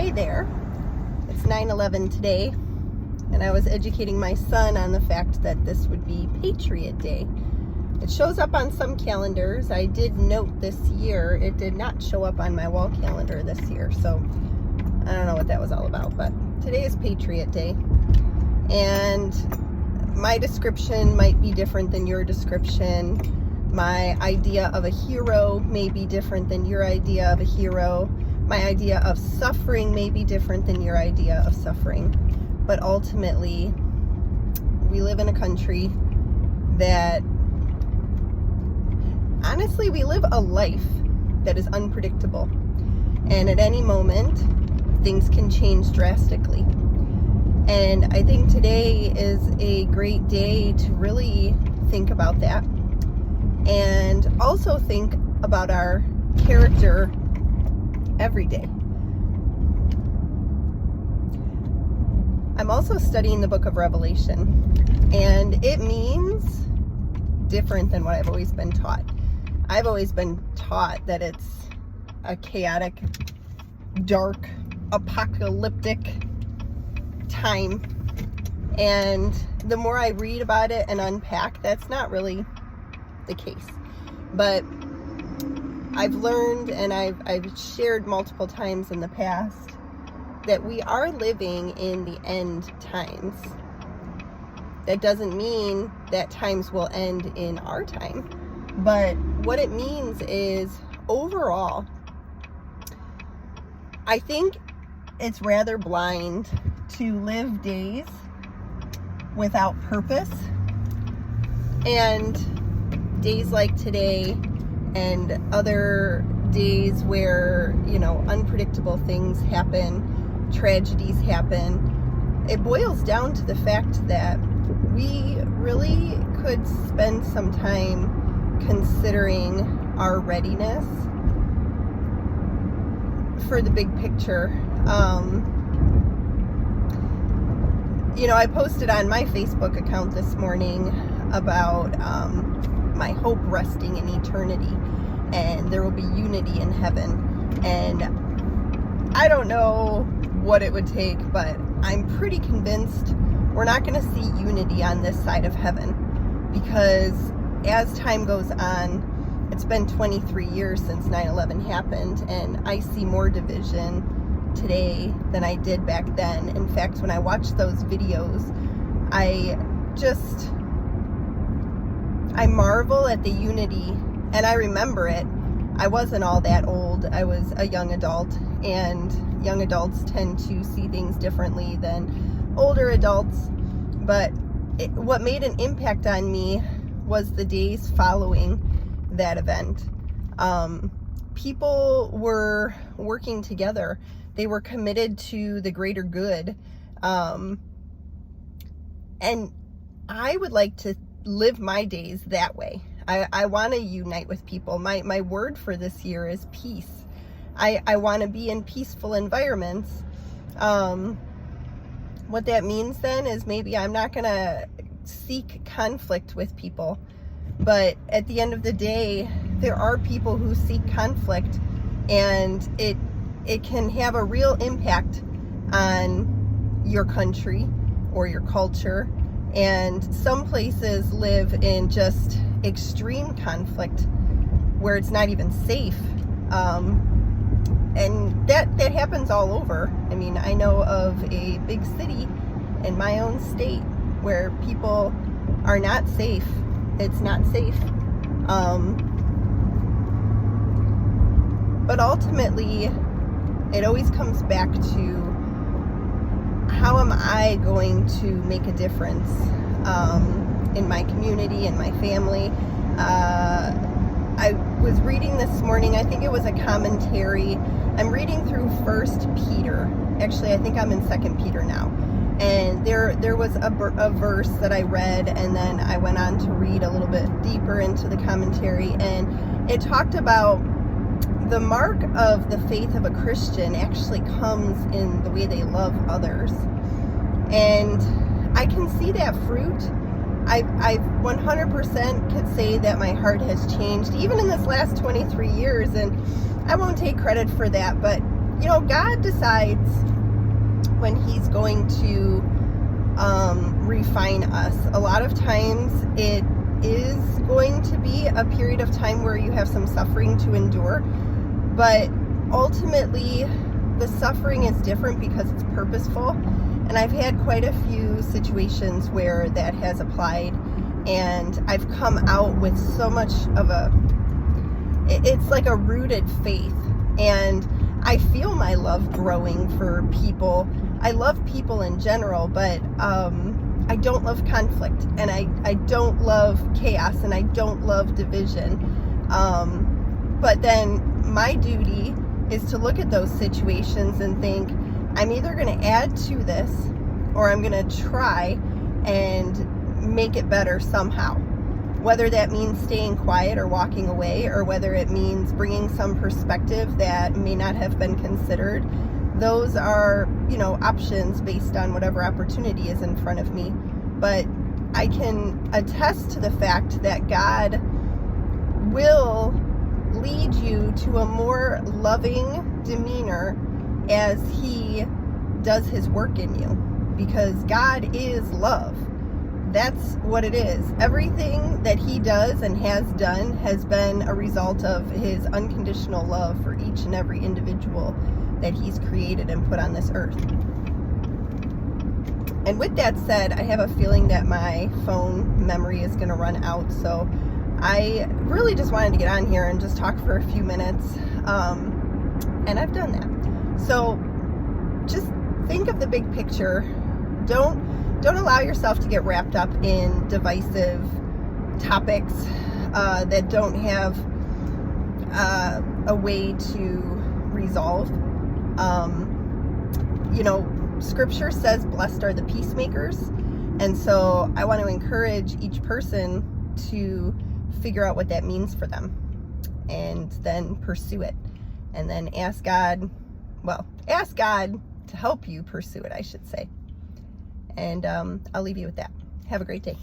Hey there, it's 9/11 today, and I was educating my son on the fact that this would be Patriot Day. It shows up on some calendars. I did note this year it did not show up on my wall calendar this year, so I don't know what that was all about, but today is Patriot Day, and my description might be different than your description. My idea of a hero may be different than your idea of a hero. My idea of suffering may be different than your idea of suffering. But ultimately, we live in a country that, honestly, we live a life that is unpredictable. And at any moment, things can change drastically. And I think today is a great day to really think about that. And also think about our character every day. I'm also studying the book of Revelation, and it means different than what I've always been taught. I've always been taught that it's a chaotic, dark, apocalyptic time. And the more I read about it and unpack, that's not really the case. But I've learned, and I've shared multiple times in the past, that we are living in the end times. That doesn't mean that times will end in our time, but what it means is, overall, I think it's rather blind to live days without purpose, and days like today and other days where, unpredictable things happen, tragedies happen. It boils down to the fact that we really could spend some time considering our readiness for the big picture. I posted on my Facebook account this morning about my hope resting in eternity, and there will be unity in heaven. And I don't know what it would take, but I'm pretty convinced we're not going to see unity on this side of heaven, because as time goes on, it's been 23 years since 9/11 happened, and I see more division today than I did back then. In fact, when I watch those videos, I marvel at the unity, and I remember it. I wasn't all that old. I was a young adult, and young adults tend to see things differently than older adults. But what made an impact on me was the days following that event. People were working together. They were committed to the greater good. And I would like to live my days that way. I want to unite with people. My word for this year is peace. I want to be in peaceful environments. What that means then is maybe I'm not going to seek conflict with people. But at the end of the day, there are people who seek conflict, and it can have a real impact on your country or your culture. And some places live in just extreme conflict where it's not even safe. And that happens all over. I mean, I know of a big city in my own state where people are not safe. It's not safe. But ultimately, it always comes back to, how am I going to make a difference in my community, in my family? I was reading this morning, I think it was a commentary. I'm reading through 1 Peter. Actually, I think I'm in 2 Peter now. And there was a verse that I read, and then I went on to read a little bit deeper into the commentary, and it talked about the mark of the faith of a Christian actually comes in the way they love others. And I can see that fruit. I 100% could say that my heart has changed, even in this last 23 years, and I won't take credit for that, but God decides when he's going to refine us. A lot of times it is going to be a period of time where you have some suffering to endure, but ultimately the suffering is different because it's purposeful. And I've had quite a few situations where that has applied, and I've come out with so much of it's like a rooted faith, and I feel my love growing for people. I love people in general, but I don't love conflict, and I don't love chaos, and I don't love division. But then my duty is to look at those situations and think, I'm either going to add to this, or I'm going to try and make it better somehow. Whether that means staying quiet or walking away, or whether it means bringing some perspective that may not have been considered, those are, options based on whatever opportunity is in front of me. But I can attest to the fact that God will lead you to a more loving demeanor as he does his work in you, because God is love. That's what it is. Everything that he does and has done has been a result of his unconditional love for each and every individual that he's created and put on this earth. And with that said, I have a feeling that my phone memory is going to run out, so I really just wanted to get on here and just talk for a few minutes, and I've done that. So just think of the big picture. Don't allow yourself to get wrapped up in divisive topics that don't have a way to resolve. Scripture says blessed are the peacemakers, and so I want to encourage each person to figure out what that means for them, and then pursue it, and then ask God to help you pursue it, I should say. And I'll leave you with that. Have a great day.